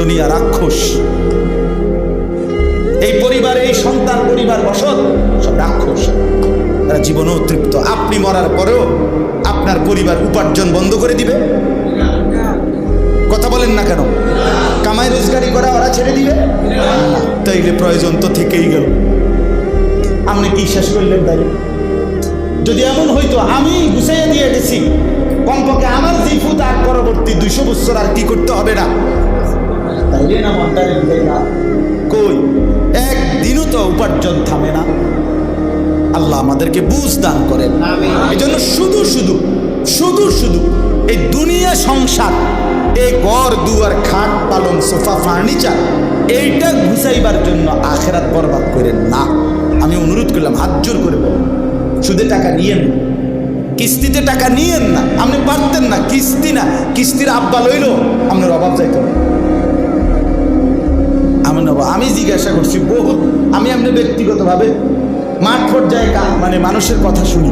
দুনিয়া রাক্ষস। এই পরিবার, এই সন্তান, পরিবার, বসত সব রাক্ষস। তারা জীবনেও তৃপ্ত। আপনি মরার পরেও আপনার পরিবার উপার্জন বন্ধ করে দিবে? কথা বলেন না কেন? কামাই রোজগারি করা ওরা ছেড়ে দিবে? তাইলে প্রয়োজন তো থেকেই গেল। আপনি কি শেষ করলেন? তাই যদি এমন হইতো আমি গুছাইয়া দিয়ে গেছি, কমপক্ষে আমার জিফু তার পরবর্তী 200 বছর আর কি করতে হবে না, তাইলে না মনটা কই একদিনও তো উপার্জন থামে না। আল্লাহ আমাদেরকে বুঝ দান করেন। এই জন্য শুধু শুধু শুধু শুধু এই দুনিয়া সংসার, এই ঘর দুয়ার, খাট পালং, সোফা, ফার্নিচার, এইটা গুছাইবার জন্য আখেরাত বরবাদ করেন না। আমি অনুরোধ করলাম, হাত জোর করে বলেন, সুদে টাকা নিয়েন না, কিস্তিতে টাকা নিয়েন না। আপনি পারতেন না, কিস্তি না, কিস্তির আব্বা লইল আপনার অভাব যাইত না। আমি জিজ্ঞাসা করছি বহুত, আমি আপনি ব্যক্তিগতভাবে মাঠ পর্যায়ে মানে মানুষের কথা শুনি,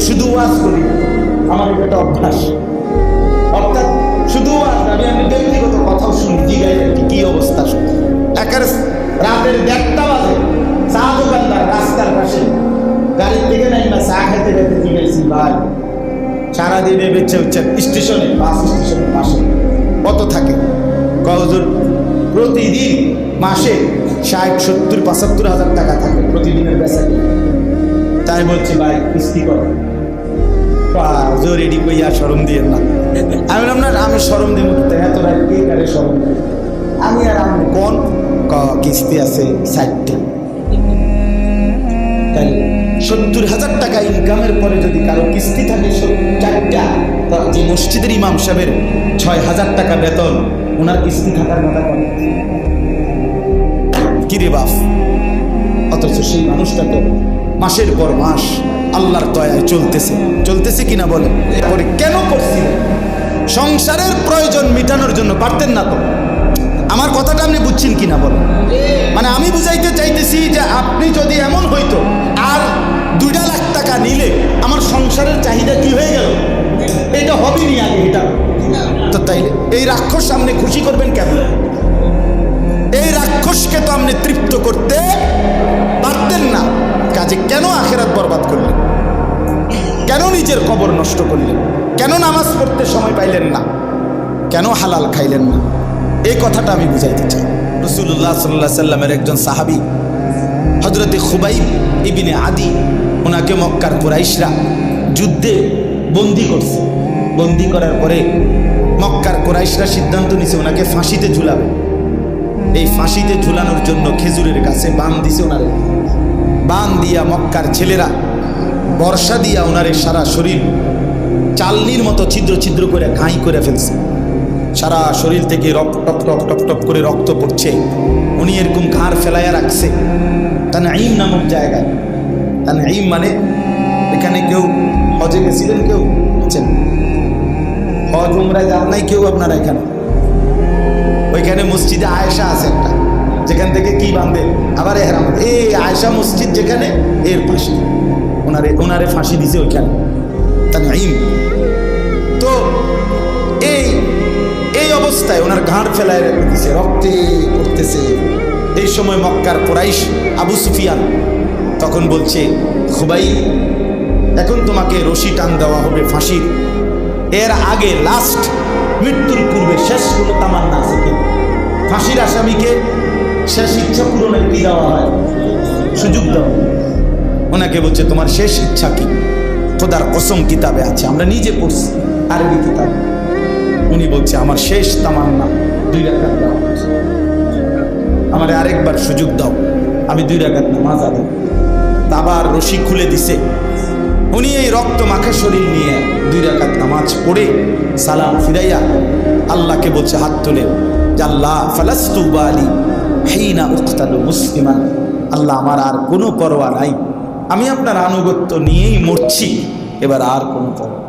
শুধু ওয়াজ করি, আমার এটা অভ্যাস। অর্থাৎ শুধু ওয়াজ, আমি আপনি ব্যক্তিগত কথাও শুনি, জিজ্ঞাসা কি অবস্থা। একের রাতের 1টা বাজে চা দোকানদার রাস্তার পাশে গাড়ির থেকে নাই না, চা খেতে খেতে জিজ্ঞাসি, ভাই সারাদিনে বেঁচে হচ্ছেন স্টেশনে, বাস স্টেশনের পাশে কত থাকে? কজন প্রতিদিন মাসে 60, 70, 75 হাজার টাকা থাকে প্রতিদিনের বেচা। তাই বলছি ভাই কিস্তি করো, রেডি কইয়া শরম দিয়ে না। আমি আপনার আমি শরম দিব, এত রাত কে কারে শরম দেব? আমি আর আমি কোন কিস্তি আছে 60টা। তাই 70,000 টাকা ইনকামের পরে যদি কারো কিস্তি থাকে 4টা, যে মসজিদের ইমাম সাহেবের 6,000 টাকা বেতন, ওনার কিস্তি থাকার কথা বলে কিরে বাপ? অথচ সেই মানুষটা তো মাসের পর মাস আল্লাহর দয়ায় চলতেছে কিনা বলেন? এরপরে কেন করছিল? সংসারের প্রয়োজন মিটানোর জন্য। পারতেন না তো? আমার কথাটা আপনি বুঝছেন কিনা বলেন? মানে আমি বুঝাইতে চাইতেছি যে আপনি যদি এমন হইতো আর 2 লাখ টাকা নিলে আমার সংসারের চাহিদা কি হয়ে গেল, এটা হবে নি আগে এটা তো। তাইলে এই রাক্ষস সামনে খুশি করবেন কেন? এই রাক্ষসকে তো আপনি তৃপ্ত করতে পারতেন না। কাজে কেন আখেরাত বরবাদ করলেন? কেন নিজের কবর নষ্ট করলেন? কেন নামাজ পড়তে সময় পাইলেন না? কেন হালাল খাইলেন না? এই কথাটা আমি বুঝাইতে চাই। রাসূলুল্লাহ সাল্লাল্লাহু আলাইহি সাল্লামের একজন সাহাবী হযরতে খুবাইব ইবনে আদি, ওনাকে মক্কার কুরাইশরা যুদ্ধে বন্দী করছে। বন্দী করার পরে মক্কার কুরাইশরা সিদ্ধান্ত নিছে ওনাকে ফাঁসিতে ঝুলাবে। এই ফাঁসিতে ঝুলানোর জন্য খেজুরের গাছে বান দিছে ওনারে। বান দিয়া মক্কার ছেলেরা বর্ষা দিয়া ওনারে সারা শরীর চালনির মতো ছিদ্র ছিদ্র করে ঘাই করে ফেলছে। সারা শরীর থেকে টপ টপ টপ টপ করে রক্ত পড়ছে। উনি এরকম ঘাড় ফেলাইয়া রাখছে তানঈম নামক জায়গায়। তানঈম মানে এখানে কেউ হজে গেছিলেন? কেউ আছেন? হজ উমরায় যান নাই কেউ আপনারা এখানে? ওইখানে মসজিদে আয়েশা আছে একটা, যেখান থেকে কি বাঁধে আবার এহরাম। এই আয়েশা মসজিদ যেখানে, এর পাশে ওনারে ফাঁসি দিছে ওইখানে তানঈম। তো এই অবস্থায় ওনার ঘাড় ফেলায় রেখে দিছে, রক্তে করতেছে। এই সময় মক্কার কুরাইশ আবু সুফিয়ান তখন বলছে, খুবাইব এখন তোমাকে রশি টান দেওয়া হবে ফাঁসির। এর আগে লাস্ট মৃত্যুর পূর্বে শেষ কোনো তামান্না আছে কি? ফাঁসির আসামিকে শেষ ইচ্ছা পূরণের কি দেওয়া হয়? সুযোগ দেওয়া। ওনাকে বলছে তোমার শেষ ইচ্ছা কি? খোদার কসম কিতাবে আছে, আমরা নিজে পড়ছি আরবি কিতাব। উনি বলছে আমার শেষ তামান্না 2 রাকাত দাও, আমারে আরেকবার সুযোগ দাও, আমি 2 রাকাত নামাজ আদায়। আবার রশি খুলে দিছে। উনি এই রক্ত মাখা শরীর নিয়ে 2 রাকাত নামাজ পড়ে সালাম ফিরাইয়া আল্লাহকে বলছে হাত তুলে, আল্লাহ ফালাস্তু বালি হিনা উকতালু মুসলিমান, আল্লাহ আমার আর কোনো পরোয়া নাই, আমি আপনার আনুগত্য নিয়েই মরছি, এবার আর কোনো পরোয়া।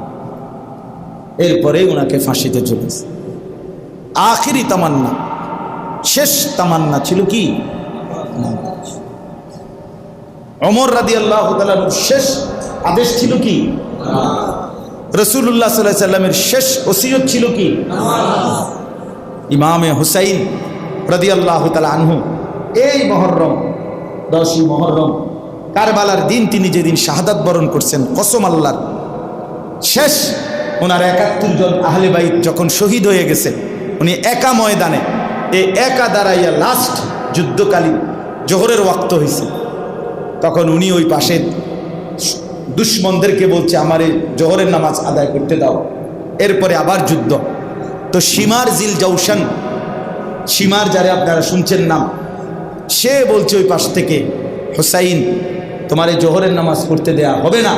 এরপরে ওনাকে ফাঁসিতে ঝুলেছে। আখিরি তামান্না, শেষ তামান্না ছিল কি? ওমর রাদিয়াল্লাহু তাআলার শেষ আদেশ ছিল কি? রাসূলুল্লাহ সাল্লাল্লাহু আলাইহি সাল্লামের শেষ ওসিয়ত ছিল কি? ইমামে হুসাইন রাদিয়াল্লাহু তাআলা আনহু এই মহররম 10ই মহররম কারবালার দিন তিনি যেদিন শাহাদাত বরণ করছেন, কসম আল্লাহর, শেষ ওনার 71 জন আহলে বাইত যখন শহীদ হয়ে গেছে, উনি একা ময়দানে এই একা দাঁড়াইয়া লাস্ট যুদ্ধকালীন জোহরের ওয়াক্ত হয়েছে, তখন উনি ওই পাশে দুশ্মনদেরকে বলছে আমার এই জোহরের নামাজ আদায় করতে দাও, এরপরে আবার যুদ্ধ। তো শিমার জিল জৌশান, শিমার যারে আপনারা শুনছেন নাম, সে বলছে ওই পাশ থেকে, হুসাইন তোমার এই জোহরের নামাজ পড়তে দেয়া হবে না,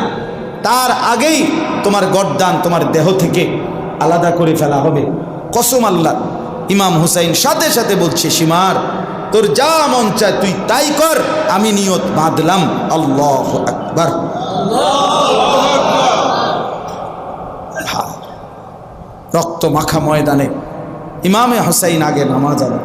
তার আগেই তোমার গর্দান তোমার দেহ থেকে আলাদা করে ফেলা হবে। কসম আল্লাহ, ইমাম হুসাইন সাথে সাথে বলছে, শিমার তোর যা মন চায় তুই তাই কর, আমি নিয়ত বাঁধলাম। আল্লাহু আকবার। রক্ত মাখা ময়দানে ইমামে হুসাইন আগে নামাজ আদায়।